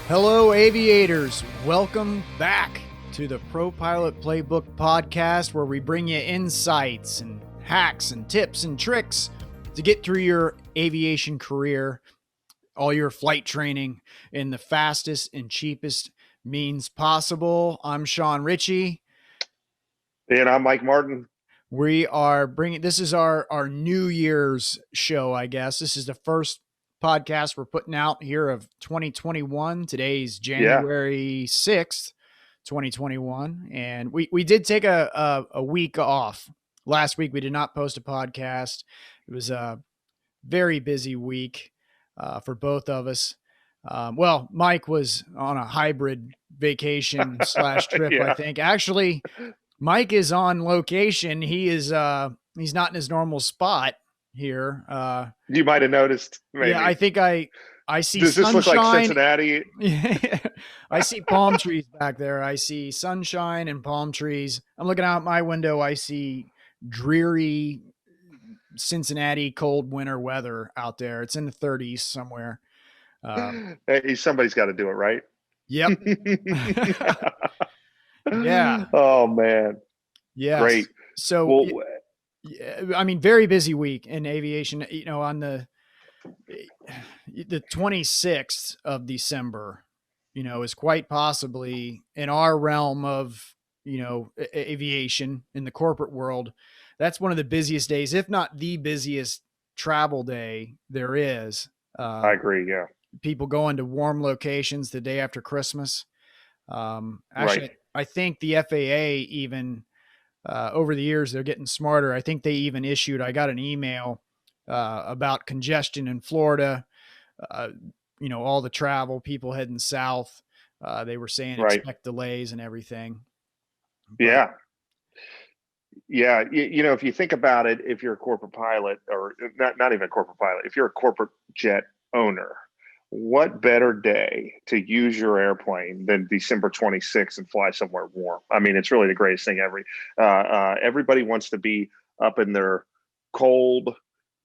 Hello, aviators. Welcome back to the Pro-Pilot Playbook podcast, where we bring you insights and hacks and tips and tricks to get through your aviation career, all your flight training in the fastest and cheapest means possible. I'm Sean Ritchie. And I'm Mike Martin. We are bringing, this is our New Year's show, I guess. This is the first podcast we're putting out here of 2021. Today's January 6th, 2021. And we did take a week off. Last week, we did not post a podcast. It was a very busy week for both of us. Well, Mike was on a hybrid vacation / trip, I think. Actually, Mike is on location. He is he's not in his normal spot here. You might have noticed. Maybe. Yeah, I think I see Does sunshine. This look like Cincinnati? I see palm trees back there. I see sunshine and palm trees. I'm looking out my window. I see dreary Cincinnati cold winter weather out there. It's in the 30s somewhere. Hey, somebody's got to do it, right? Yep. Yeah. Oh man. Yeah. Great. So, I mean, very busy week in aviation. You know, on the 26th of December, you know, is quite possibly in our realm of, you know, aviation in the corporate world. That's one of the busiest days, if not the busiest travel day there is. I agree. Yeah. People going to warm locations the day after Christmas. Actually, right. I think the FAA even over the years, they're getting smarter. I think they even issued, I got an email about congestion in Florida, you know, all the travel, people heading south. They were saying expect delays and everything. But, yeah. Yeah. You know, if you think about it, if you're a corporate pilot, or not even a corporate pilot, if you're a corporate jet owner, what better day to use your airplane than December 26th and fly somewhere warm? I mean, it's really the greatest thing ever. Everybody wants to be up in their cold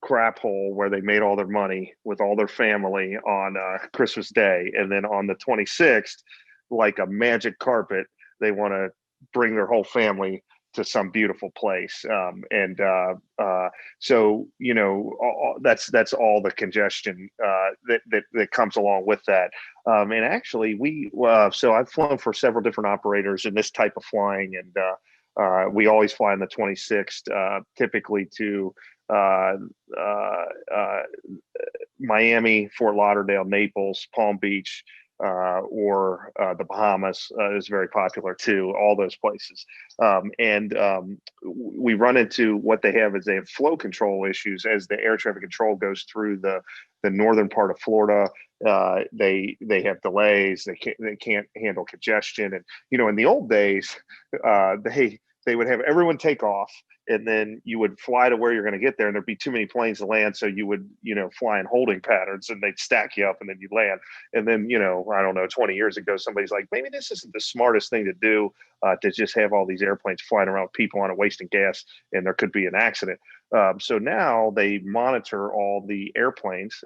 crap hole where they made all their money with all their family on Christmas Day. And then on the 26th, like a magic carpet, they want to bring their whole family to some beautiful place. So, you know, that's all the congestion that comes along with that. And actually so I've flown for several different operators in this type of flying, and we always fly on the 26th, typically to Miami, Fort Lauderdale, Naples, Palm Beach, or the Bahamas is very popular too, all those places. We run into what they have is they have flow control issues as the air traffic control goes through the northern part of Florida. They have delays. They can't handle congestion. And, you know, in the old days, they would have everyone take off, and then you would fly to where you're going to get there, and there'd be too many planes to land. So you would, you know, fly in holding patterns, and they'd stack you up, and then you'd land. And then, you know, I don't know, 20 years ago, somebody's like, maybe this isn't the smartest thing to do, to just have all these airplanes flying around with people on it wasting gas, and there could be an accident. So now they monitor all the airplanes,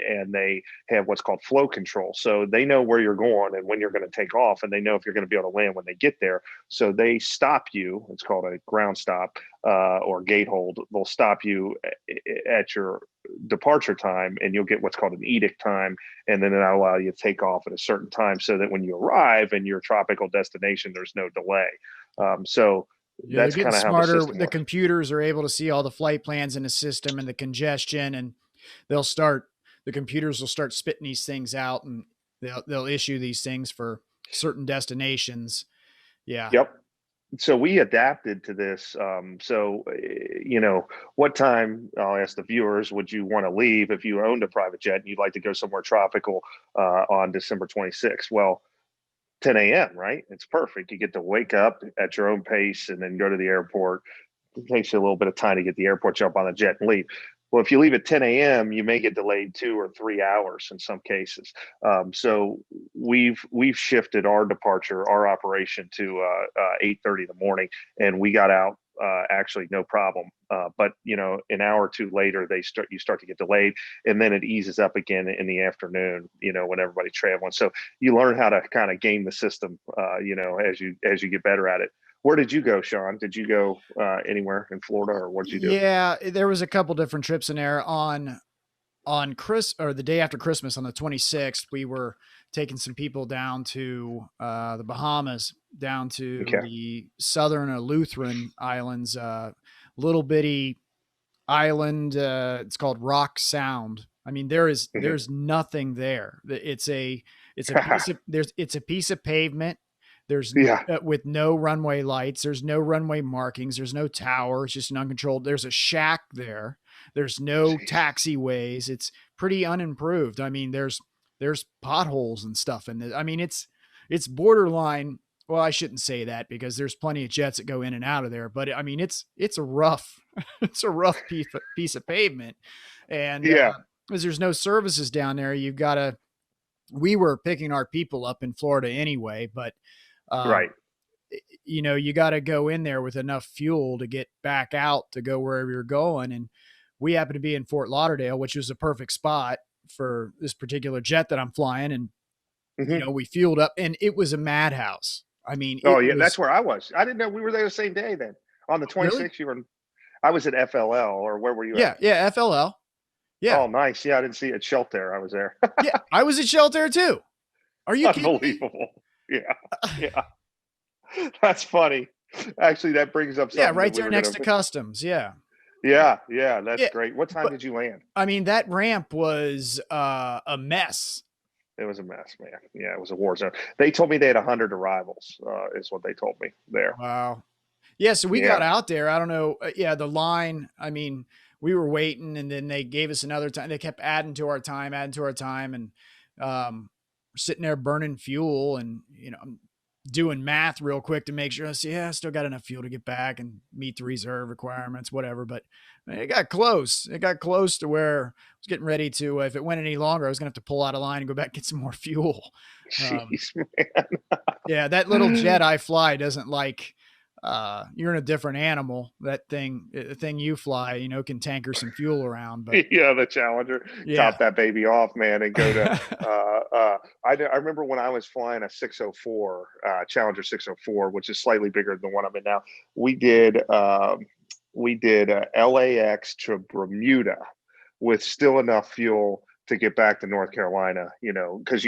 and they have what's called flow control. So they know where you're going and when you're going to take off, and they know if you're going to be able to land when they get there. So they stop you. It's called a ground stop or gate hold. They'll stop you at your departure time, and you'll get what's called an edict time, and then it'll allow you to take off at a certain time so that when you arrive in your tropical destination, there's no delay. Yeah, that's kind of how the system works. The computers are able to see all the flight plans in the system and the congestion, and the computers will start spitting these things out, and they'll issue these things for certain destinations. Yeah. Yep. So we adapted to this. You know, what time, I'll ask the viewers, would you want to leave if you owned a private jet and you'd like to go somewhere tropical on December 26th? Well, 10 a.m., right? It's perfect. You get to wake up at your own pace and then go to the airport. It takes you a little bit of time to get the airport, jump on the jet, and leave. Well, if you leave at 10 a.m., you may get delayed 2 or 3 hours in some cases. So we've shifted our departure, our operation to 8:30 in the morning, and we got out actually no problem. But an hour or two later, you start to get delayed, and then it eases up again in the afternoon. When everybody's traveling, so you learn how to kind of game the system. As you get better at it. Where did you go, Sean? Did you go anywhere in Florida, or what did you do? Yeah, there was a couple different trips in there on the day after Christmas on the 26th. We were taking some people down to the Bahamas, down to Okay. the southern Lutheran Islands, little bitty island. It's called Rock Sound. I mean, there's nothing there. It's a piece of pavement. There's Yeah. with no runway lights. There's no runway markings. There's no tower. It's just an uncontrolled. There's a shack there. There's no Jeez. taxiways. It's pretty unimproved. I mean, there's potholes and stuff, and I mean, it's borderline. Well, I shouldn't say that because there's plenty of jets that go in and out of there. But I mean, it's a rough it's a rough piece of pavement, and Yeah. because there's no services down there, you've got to. We were picking our people up in Florida anyway, but Right. you got to go in there with enough fuel to get back out to go wherever you're going. And we happen to be in Fort Lauderdale, which was a perfect spot for this particular jet that I'm flying. And, Hmm. we fueled up and it was a madhouse. I mean, Oh it yeah, was that's where I was. I didn't know we were there the same day. Then on the really, 26th, you were. I was at FLL, or where were you at? yeah. Yeah. FLL. Yeah. Oh, nice. Yeah, I didn't see it at Shelter. I was there. Yeah. I was at Shelter too. Are you kidding me? Unbelievable. Yeah. Yeah. That's funny. Actually, that brings up Yeah. something that Right we there were next gonna. to customs. Yeah. Yeah, yeah, that's Yeah. great. What time But did you land? I mean, that ramp was a mess. It was a mess, man. Yeah, it was a war zone. They told me they had 100 arrivals. Is what they told me there. Wow. Yeah, so we got Yeah. out there. I don't know. Yeah, the line. I mean, we were waiting, and then they gave us another time. They kept adding to our time, and we're sitting there burning fuel, and I'm doing math real quick to make sure. I see, yeah, I still got enough fuel to get back and meet the reserve requirements, whatever. But it got close. It got close to where I was getting ready to. If it went any longer, I was gonna have to pull out of line and go back and get some more fuel. Um, Jeez, yeah, that little jet man. I fly doesn't like you're in a different animal. The thing you fly, can tanker some fuel around, but Yeah, the Challenger. yeah. Top that baby off, man, and go to. I remember when I was flying a 604, Challenger 604, which is slightly bigger than the one I'm in now. We did LAX to Bermuda with still enough fuel to get back to North Carolina. Because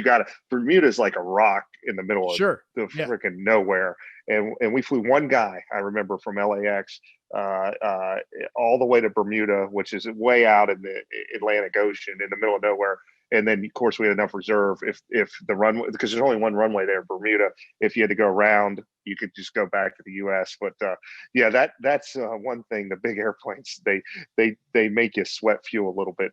Bermuda's like a rock in the middle of Sure. the Yeah. freaking nowhere, and we flew one guy. I remember from LAX all the way to Bermuda, which is way out in the Atlantic Ocean in the middle of nowhere. And then, of course, we had enough reserve if the runway, because there's only one runway there in Bermuda. If you had to go around, you could just go back to the U.S. But yeah, that's one thing. The big airplanes, they make you sweat fuel a little bit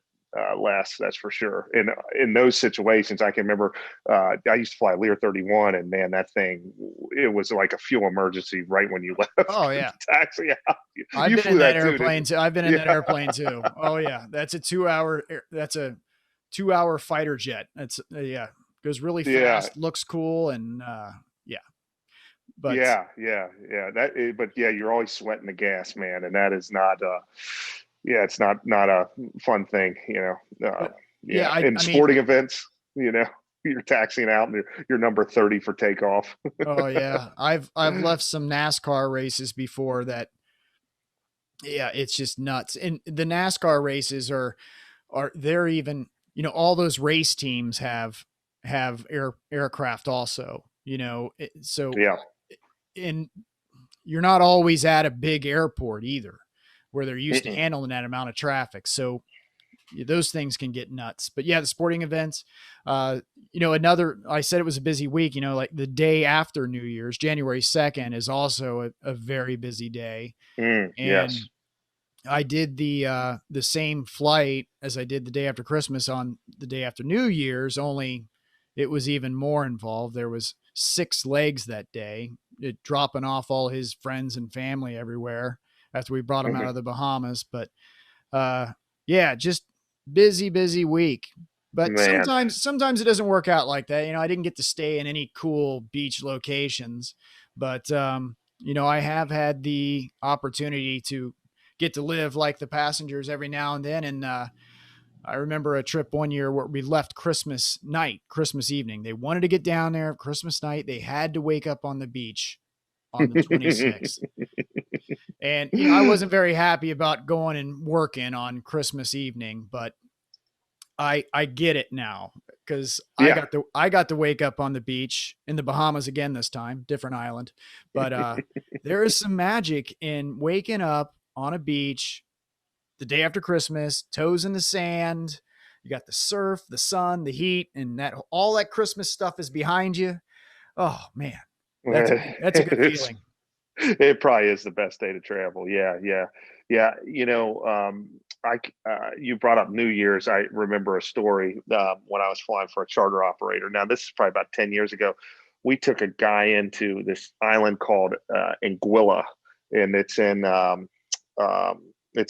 less. That's for sure. And in those situations, I can remember I used to fly Lear 31, and man, that thing, it was like a fuel emergency right when you left. Oh yeah. Taxi out. I've You been in flew that that too, didn't airplane you? too. I've been in that Yeah. airplane too. Oh yeah. That's a 2 hour fighter jet. That's yeah. Goes really Yeah. fast, looks cool, and yeah. But Yeah. But yeah, you're always sweating the gas, man, and that is not. Yeah, it's not a fun thing, but yeah, Yeah, in I mean, sporting events, you're taxiing out and you're number 30 for takeoff. oh yeah. I've left some NASCAR races before that. Yeah, it's just nuts. And the NASCAR races they're even, all those race teams have aircraft also, so Yeah. and you're not always at a big airport either where they're used to Mm-mm. handling that amount of traffic. So those things can get nuts. But yeah, the sporting events, I said it was a busy week, like the day after New Year's, January 2nd is also a very busy day. Yes. And I did the same flight as I did the day after Christmas on the day after New Year's, only it was even more involved. There was 6 legs that day, dropping off all his friends and family everywhere after we brought him out Mhm. of the Bahamas. But yeah, just busy week. But Man. sometimes it doesn't work out like that. I didn't get to stay in any cool beach locations, but I have had the opportunity to get to live like the passengers every now and then. And I remember a trip one year where we left Christmas night, Christmas evening. They wanted to get down there Christmas night. They had to wake up on the beach on the 26th. And, I wasn't very happy about going and working on Christmas evening, but I get it now because Yeah. I got to wake up on the beach in the Bahamas again this time, different island. But there is some magic in waking up on a beach the day after Christmas, toes in the sand. You got the surf, the sun, the heat, and that all that Christmas stuff is behind you. Oh man, that's a good It's feeling. it probably is the best day to travel. Yeah, yeah, yeah. You brought up New Year's. I remember a story when I was flying for a charter operator. Now this is probably about 10 years ago. We took a guy into this island called Anguilla, and it's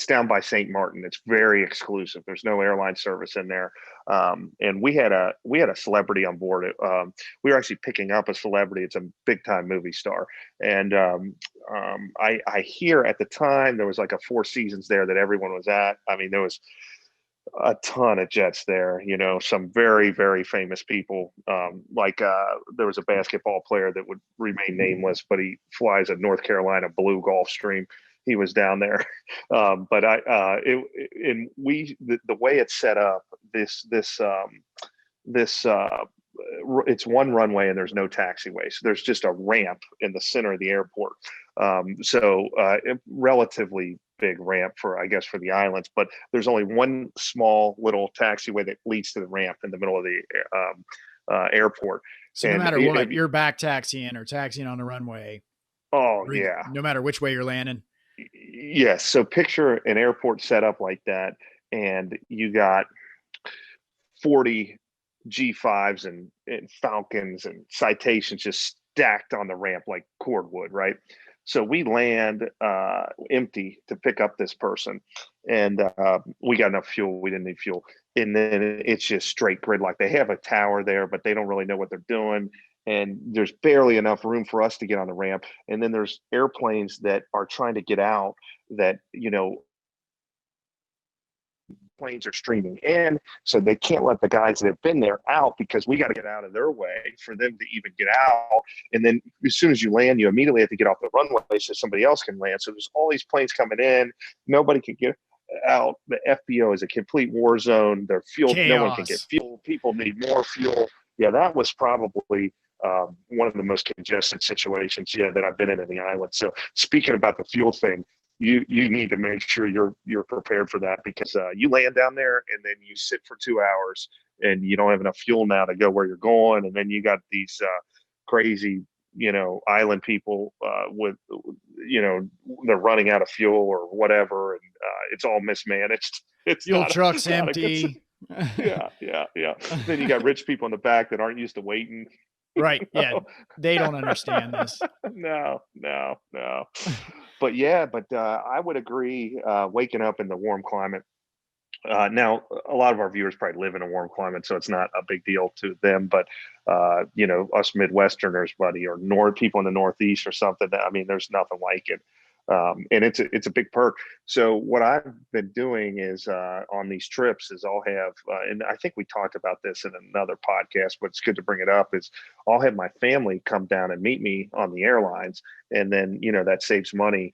down by St. Martin. It's very exclusive. There's no airline service in there, and we had a celebrity on board. We were actually picking up a celebrity. It's a big time movie star, and I hear at the time there was like a Four Seasons there that everyone was at. I mean, there was a ton of jets there. Some very very famous people. There was a basketball player that would remain nameless, but he flies a North Carolina Blue Gulfstream. He was down there, but the way it's set up. This it's one runway and there's no taxiway, so there's just a ramp in the center of the airport. Relatively big ramp for, I guess, for the islands, but there's only one small little taxiway that leads to the ramp in the middle of the airport. So no matter what, you're back taxiing or taxiing on the runway. Oh yeah. No matter which way you're landing. Yes. So picture an airport set up like that, and you got 40 G5s and Falcons and Citations just stacked on the ramp like cordwood, right? So we land empty to pick up this person, and we got enough fuel. We didn't need fuel, and then it's just straight grid. Like they have a tower there, but they don't really know what they're doing. And there's barely enough room for us to get on the ramp. And then there's airplanes that are trying to get out that, planes are streaming in, so they can't let the guys that have been there out because we got to get out of their way for them to even get out. And then as soon as you land, you immediately have to get off the runway so somebody else can land. So there's all these planes coming in, nobody can get out. The FBO is a complete war zone. Their fuel, Chaos. No one can get fuel. People need more fuel. Yeah, that was probably one of the most congested situations that I've been in the island. So speaking about the fuel thing, you need to make sure you're prepared for that, because you land down there and then you sit for 2 hours and you don't have enough fuel now to go where you're going, and then you got these crazy island people they're running out of fuel or whatever, and it's all mismanaged. It's fuel truck's empty. Yeah. Then you got rich people in the back that aren't used to waiting. Right. Yeah. They don't understand this. No. But I would agree, waking up in the warm climate. Now, a lot of our viewers probably live in a warm climate, so it's not a big deal to them. But us Midwesterners, buddy, or people in the Northeast or something, I mean, there's nothing like it. And it's a big perk. So what I've been doing is on these trips is I'll have, and I think we talked about this in another podcast, but it's good to bring it up, is I'll have my family come down and meet me on the airlines. And then, that saves money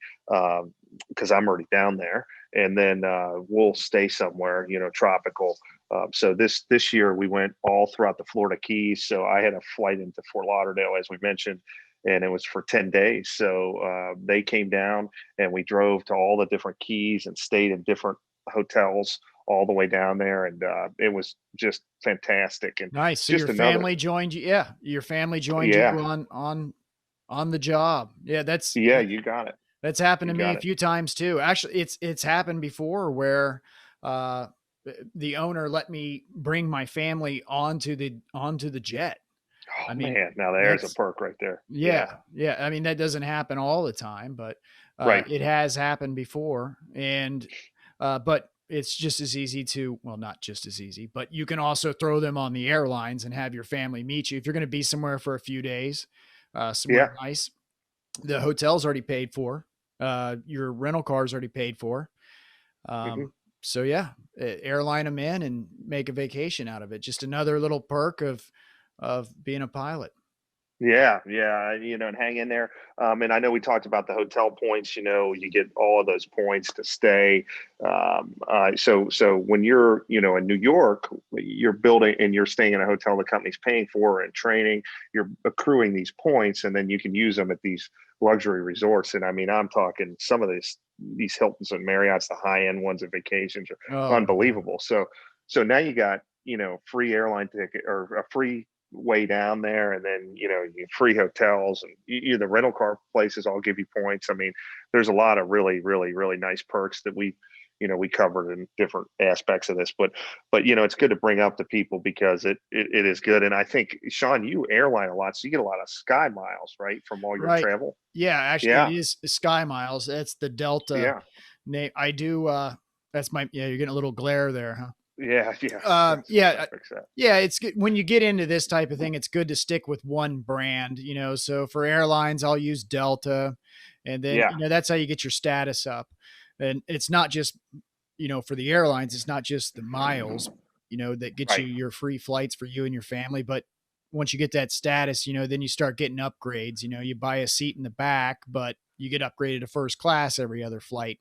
because I'm already down there. And then we'll stay somewhere, tropical. So this year we went all throughout the Florida Keys. So I had a flight into Fort Lauderdale, as we mentioned, and it was for 10 days. So they came down and we drove to all the different keys and stayed in different hotels all the way down there. And it was just fantastic. And nice. So your family joined you. Yeah. Your family joined you on the job. Yeah. You got it. That's happened to me a few times too. Actually, it's happened before where the owner let me bring my family onto the jet. Oh, I mean, man, now there's a perk right there. Yeah. I mean, that doesn't happen all the time, but right. It has happened before. And but it's just as easy not just as easy, but you can also throw them on the airlines and have your family meet you if you're going to be somewhere for a few days, somewhere nice. The hotel's already paid for. Your rental car's already paid for. Hmm. So yeah, airline them in and make a vacation out of it. Just another little perk of being a pilot. Yeah, yeah, and hang in there. And I know we talked about the hotel points. You get all of those points to stay. So when you're, in New York, you're building and you're staying in a hotel the company's paying for and training. You're accruing these points, and then you can use them at these luxury resorts. And I mean, I'm talking some of these Hiltons and Marriott's, the high end ones, and vacations are Oh yeah. unbelievable. So now you got free airline ticket or a free way down there, and then you free hotels, and the rental car places all give you points. I mean, there's a lot of really really really nice perks that we covered in different aspects of this, but it's good to bring up to people because it is good. And I think, Sean, you airline a lot, so you get a lot of sky miles, right, from all your Right. travel. Yeah, actually it Yeah, is Sky Miles. That's the Delta yeah, name. I do that's my yeah, you're getting a little glare there, huh? yeah, yeah, yes, I Yeah, gotta fix that. yeah, it's good when you get into this type of thing. It's good to stick with one brand, So for airlines, I'll use Delta, and then Yeah, that's how you get your status up. And it's not just for the airlines, it's not just the miles, that get you right. your free flights for you and your family, but once you get that status, then you start getting upgrades. You buy a seat in the back, but you get upgraded to first class every other flight.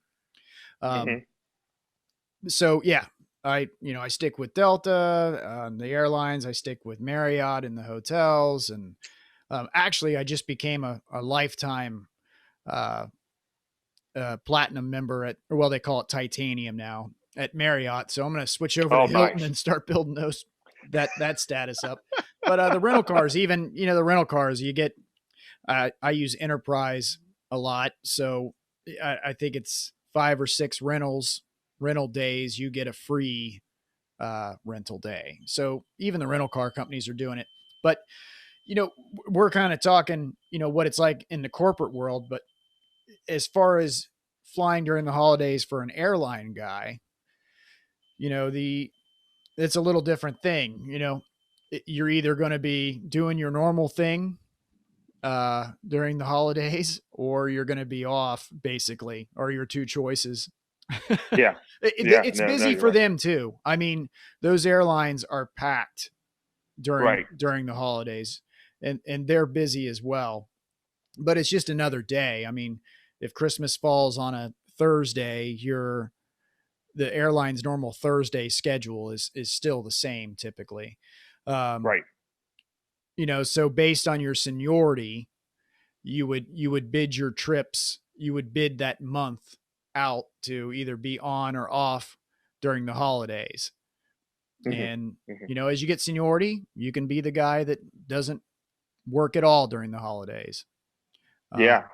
Um, Hmm. so yeah, I stick with Delta, the airlines. I stick with Marriott in the hotels, and actually, I just became a lifetime uh, platinum member or well, they call it titanium now at Marriott. So I'm going to switch over to Oh, Hilton nice. and start building that status up. But the rental cars, even the rental cars, you get. I use Enterprise a lot, so I think it's 5 or 6 rental days. You get a free rental day. So even the rental car companies are doing it. But you know, we're kind of talking, what it's like in the corporate world. But as far as flying during the holidays for an airline guy, the it's a little different thing. You're either going to be doing your normal thing during the holidays, or you're going to be off, basically, are your two choices. Yeah, yeah, It's no, no, busy you're for right. them too. I mean, those airlines are packed during Right. during the holidays, and they're busy as well. But it's just another day. I mean, if Christmas falls on a Thursday, the airline's normal Thursday schedule is still the same typically. Um, Right. so based on your seniority, you would bid your trips, you would bid that month out to either be on or off during the holidays. Hmm. And Hmm. as you get seniority, you can be the guy that doesn't work at all during the holidays. Yeah.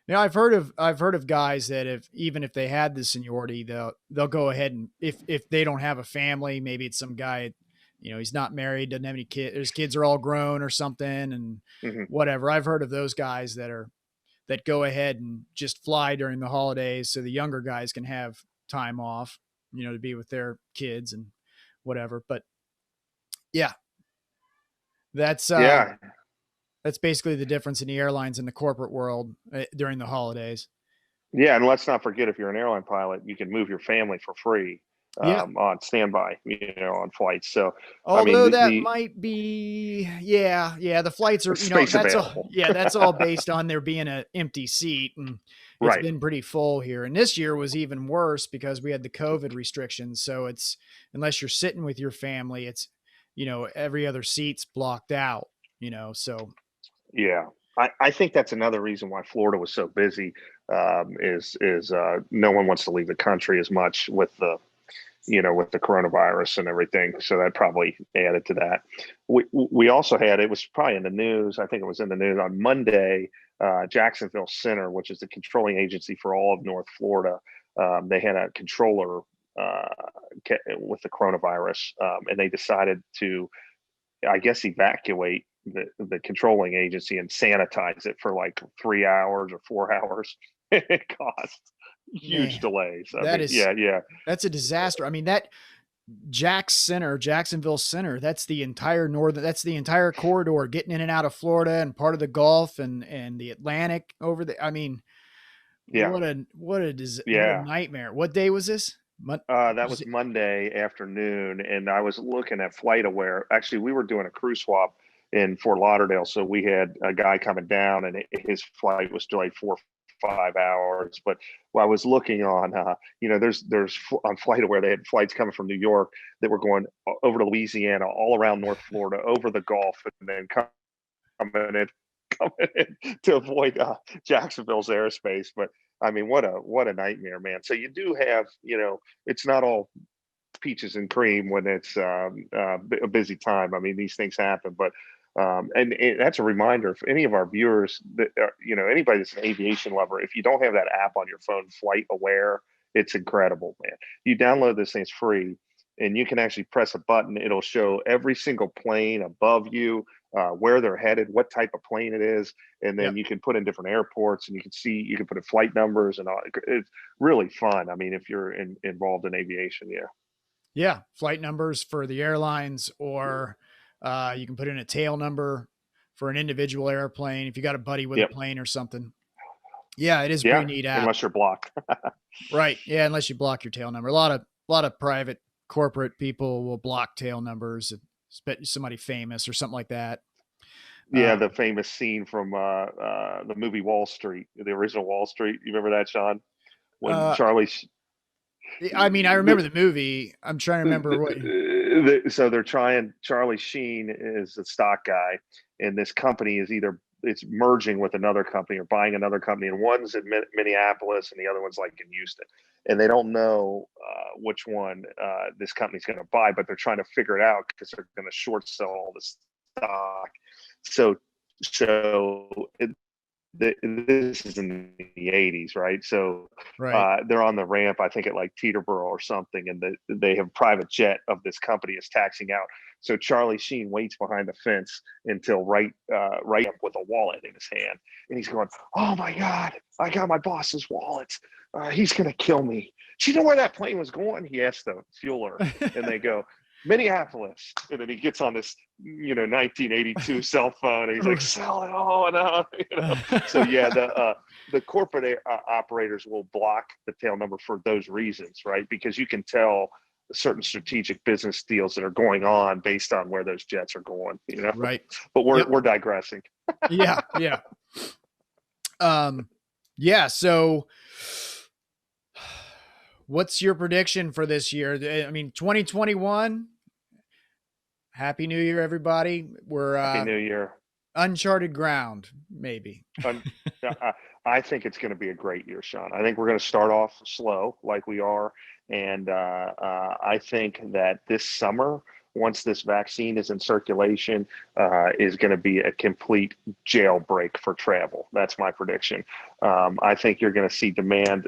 Um, I've heard of guys that even if they had the seniority, they'll go ahead and if they don't have a family, maybe it's some guy, he's not married, doesn't have any kids, his kids are all grown or something, and Hmm. whatever. I've heard of those guys that go ahead and just fly during the holidays so the younger guys can have time off, to be with their kids and whatever. But yeah, that's uh Yeah. that's basically the difference in the airlines and the corporate world during the holidays. Yeah, and let's not forget, if you're an airline pilot, you can move your family for free Yeah. on standby, on flights. So, I mean, Although that might be, yeah, the flights are, space that's all, available. yeah, that's all based on there being an empty seat, and it's Right. been pretty full here. And this year was even worse because we had the COVID restrictions. So it's, unless you're sitting with your family, it's, every other seat's blocked out, so Yeah. I think that's another reason why Florida was so busy, is no one wants to leave the country as much with the coronavirus and everything. So that probably added to that. We also had, it was probably in the news, I think it was in the news on Monday, Jacksonville Center, which is the controlling agency for all of North Florida. They had a controller uh, with the coronavirus, and they decided to, I guess, evacuate the controlling agency and sanitize it for like 3 hours or 4 hours. It caused huge man, delays. I that mean, is, yeah, yeah, that's a disaster. I mean, that Jacksonville Center. That's the entire that's the entire corridor getting in and out of Florida and part of the Gulf and the Atlantic over there. I mean, Yeah. what a Yeah. nightmare. What day was this? That was Monday afternoon, and I was looking at FlightAware. Actually, we were doing a crew swap in Fort Lauderdale, so we had a guy coming down, and his flight was delayed 4 or 5 hours. But while I was looking on, there's on FlightAware, they had flights coming from New York that were going over to Louisiana, all around North Florida, over the Gulf, and then coming in to avoid Jacksonville's airspace. But I mean, what a nightmare, man. So you do have, it's not all peaches and cream when it's a busy time. I mean, these things happen, but and that's a reminder for any of our viewers that anybody that's an aviation lover. If you don't have that app on your phone, Flight Aware, it's incredible, man. You download this thing, it's free, and you can actually press a button. It'll show every single plane above you, where they're headed, what type of plane it is, and then Yep. you can put in different airports, and you can put in flight numbers and all. It's really fun. I mean, if you're involved in aviation, yeah. Yeah, flight numbers for the airlines, or you can put in a tail number for an individual airplane if you got a buddy with a Yep. plane or something. Yeah, it is a Yeah, pretty neat app. unless you're blocked. Right. Yeah, unless you block your tail number. A lot of private corporate people will block tail numbers, somebody famous or something like that. Yeah, the famous scene from the movie Wall Street, the original Wall Street. You remember that, Sean? When Uh, Charlie, I mean, I remember the, the movie. I'm trying to remember what. so they're trying. Charlie Sheen is a stock guy, and this company is either it's merging with another company or buying another company, and one's in Minneapolis and the other one's like in Houston, and they don't know which one this company's going to buy, but they're trying to figure it out because they're going to short sell all the stock. So so it, this is in the 80s, right? So Right. they're on the ramp, I think at like Teterboro or something, and they have private jet of this company is taxing out. So Charlie Sheen waits behind the fence until right up with a wallet in his hand, and he's going, "Oh my God, I got my boss's wallet. He's gonna kill me." Do you know where that plane was going? He asked the fueler, and they go, Minneapolis. And then he gets on this, 1982 cell phone, and he's like, "Sell it all." So yeah, the corporate operators will block the tail number for those reasons, right? Because you can tell certain strategic business deals that are going on based on where those jets are going. Right. But we're Yep. we're digressing. Yeah. Yeah. Yeah. So what's your prediction for this year? I mean, 2021. Happy New Year, everybody. We're Happy New Year. uncharted ground, maybe. I think it's going to be a great year, Sean. I think we're going to start off slow, like we are, and I think that this summer, once this vaccine is in circulation, is going to be a complete jailbreak for travel. That's my prediction. I think you're going to see demand,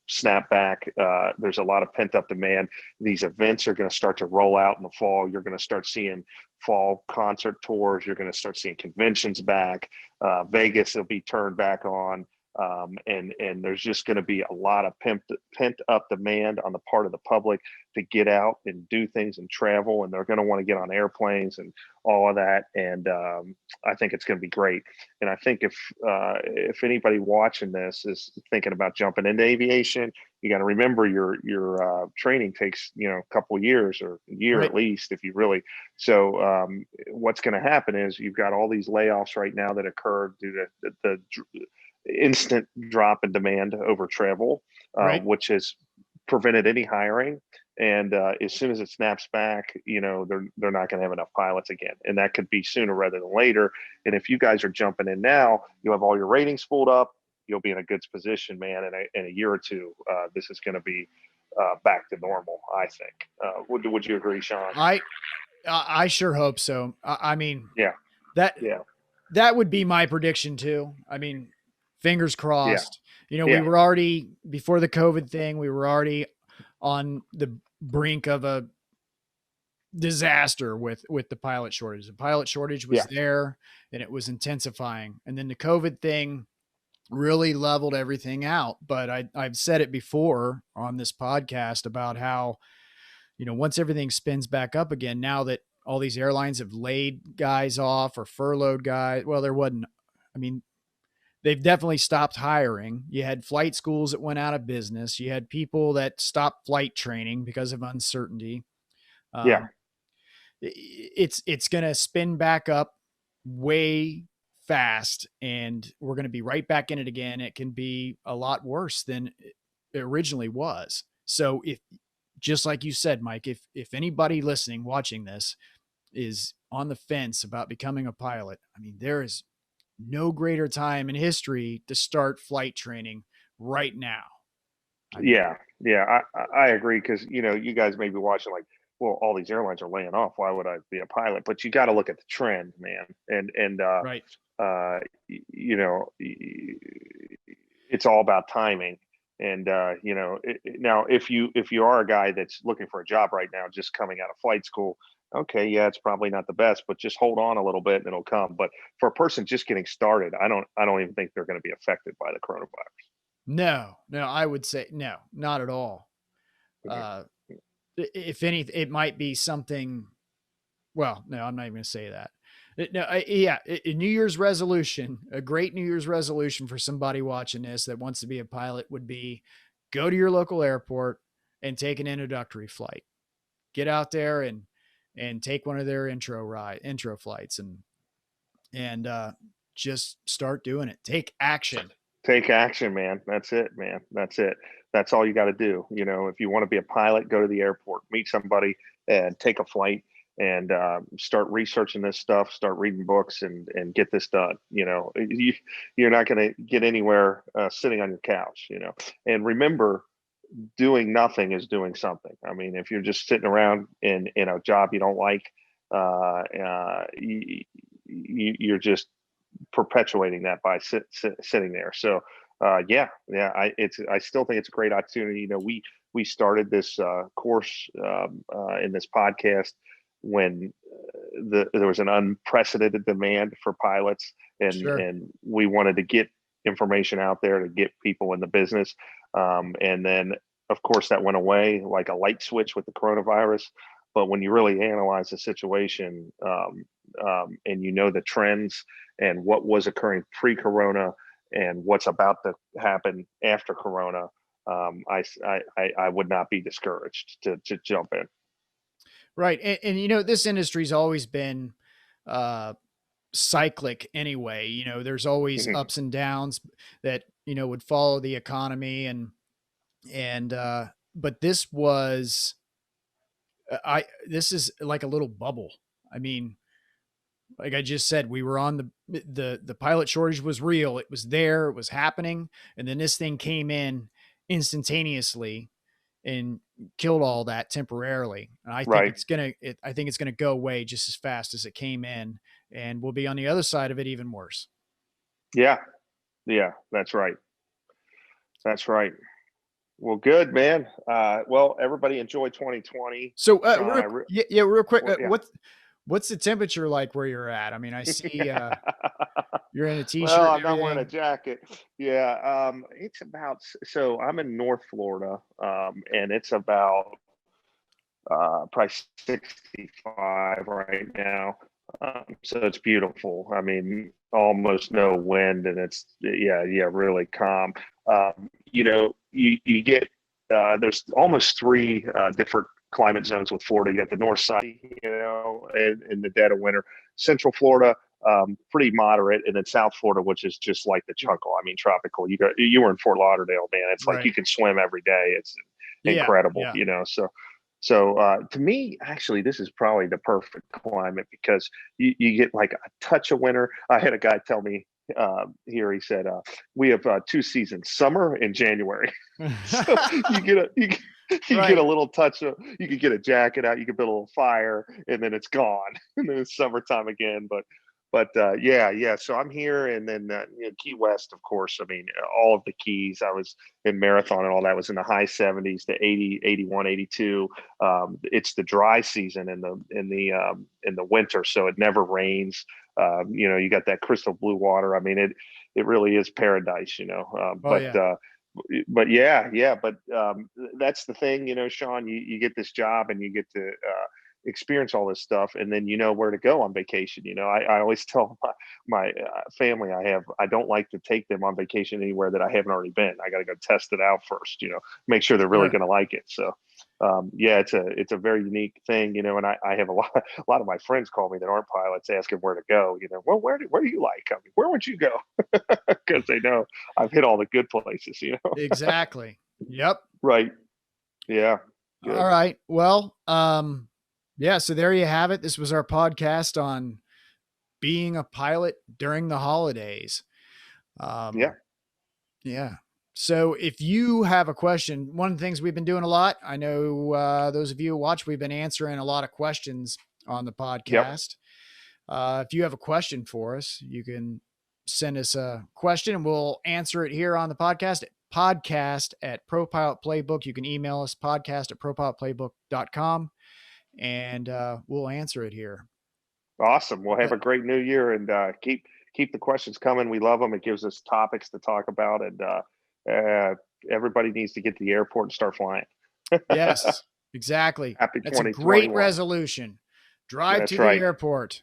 snap back. There's a lot of pent up demand. These events are going to start to roll out in the fall. You're going to start seeing fall concert tours. You're going to start seeing conventions back. Vegas will be turned back on. And there's just going to be a lot of pent up demand on the part of the public to get out and do things and travel. And they're going to want to get on airplanes and all of that. And I think it's going to be great. And I think if anybody watching this is thinking about jumping into aviation, you got to remember your training takes a couple of years or a year Right. at least if you really. So what's going to happen is you've got all these layoffs right now that occurred due to the instant drop in demand over travel, Right. which has prevented any hiring. And as soon as it snaps back, they're not going to have enough pilots again, and that could be sooner rather than later. And if you guys are jumping in now, you have all your ratings pulled up. You'll be in a good position, man. In a year or two, this is going to be back to normal. I think. Would you agree, Sean? I sure hope so. I mean, Yeah. that Yeah. that would be my prediction too. I mean, fingers Yeah. crossed. We Yeah. were already before the COVID thing. We were already on the brink of a disaster with the pilot shortage. The pilot shortage was Yeah. there, and it was intensifying. And then the COVID thing really leveled everything out. But I've said it before on this podcast about how once everything spins back up again, now that all these airlines have laid guys off or furloughed guys, well, there wasn't, I mean, they've definitely stopped hiring. You had flight schools that went out of business. You had people that stopped flight training because of uncertainty. Yeah. Um, it's going to spin back up way fast, and we're going to be right back in it again. It can be a lot worse than it originally was. So if, just like you said, Mike, if anybody listening, watching this is on the fence about becoming a pilot, I mean, there is no greater time in history to start flight training right now. I mean, Yeah, I agree, because you guys may be watching like, well, all these airlines are laying off. Why would I be a pilot? But you got to look at the trend, man, and right. uh, it's all about timing. And now if you are a guy that's looking for a job right now, just coming out of flight school, okay, yeah, it's probably not the best, but just hold on a little bit and it'll come. But for a person just getting started, I don't even think they're going to be affected by the coronavirus. No, I would say no, not at all. Uh, if any, it might be something. Well, no, I'm not even going to say that. No, yeah, a New Year's resolution, a great New Year's resolution for somebody watching this that wants to be a pilot would be go to your local airport and take an introductory flight. Get out there and take one of their intro flights, and just start doing it. Take action. Take action, man. That's it, man. That's it. That's all you got to do. If you want to be a pilot, go to the airport, meet somebody, and take a flight, and start researching this stuff, start reading books, and get this done. You're not going to get anywhere sitting on your couch. And remember, doing nothing is doing something. I mean, if you're just sitting around in a job you don't like, you're just perpetuating that by sitting there. So I still think it's a great opportunity. We started this course in this podcast when there was an unprecedented demand for pilots, and Sure. we wanted to get information out there to get people in the business. And then, of course, that went away like a light switch with the coronavirus. But when you really analyze the situation, and the trends and what was occurring pre-corona and what's about to happen after corona, I would not be discouraged to jump in. Right. And this industry's always been uh, cyclic anyway. There's always Mhm. ups and downs that, would follow the economy, and but this is like a little bubble. I mean, like I just said, we were on the pilot shortage was real. It was there, it was happening. And then this thing came in instantaneously and killed all that temporarily. And Right. I think it's gonna go away just as fast as it came in, and we'll be on the other side of it even worse. Yeah. Yeah. That's right. That's right. Well, good, man. Well, everybody enjoy 2020. So, Re- real quick, well, yeah. what's the temperature like where you're at? I mean, I see you're in a Well, t-shirt and I'm not wearing a everything. jacket. Yeah. It's about, so I'm in North Florida, and it's about probably 65 right now. So it's beautiful. I mean, almost no wind, and it's yeah, really calm. You get there's almost three different climate zones with Florida. You got the north side, in the dead of winter. Central Florida, pretty moderate, and then South Florida, which is just like the chunkle. I mean, tropical. You were in Fort Lauderdale, man. It's like Right. you can swim every day. It's Yeah. incredible, Yeah. So to me, actually, this is probably the perfect climate, because you get like a touch of winter. I had a guy tell me here. He said, "We have two seasons: summer and January." So you get a Right. little touch of. You could get a jacket out. You could build a little fire, and then it's gone. And then it's summertime again. But yeah. So I'm here, and then Key West, of course. I mean, all of the Keys. I was in Marathon, and all that was in the high 70s to 80, 81, 82. It's the dry season in the winter, so it never rains. You got that crystal blue water. I mean, it really is paradise. Oh yeah. but yeah. But that's the thing, Sean. You get this job and you get to experience all this stuff, and then you know where to go on vacation. I always tell my family I don't like to take them on vacation anywhere that I haven't already been. I got to go test it out first. Make sure they're really going to like it. So yeah, it's a very unique thing, and I have a lot of my friends call me that aren't pilots asking where to go. Well, where do you like? I mean, where would you go? Because they know I've hit all the good places. Exactly. Yep. Right. Yeah. Good. All right. Well, yeah, so there you have it. This was our podcast on being a pilot during the holidays. Yeah. So if you have a question, one of the things we've been doing a lot, I know those of you who watch, we've been answering a lot of questions on the podcast. Yep. If you have a question for us, you can send us a question and we'll answer it here on the podcast at Pro-Pilot Playbook. You can email us podcast at propilotplaybook.com and we'll answer it here. Awesome. We'll have a great new year, and keep the questions coming. We love them. It gives us topics to talk about, and everybody needs to get to the airport and start flying. Yes, exactly. Happy That's a great resolution. Drive to the airport.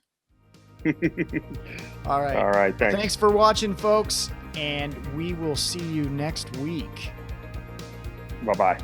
All right. All right. Thanks for watching, folks, and we will see you next week. Bye-bye.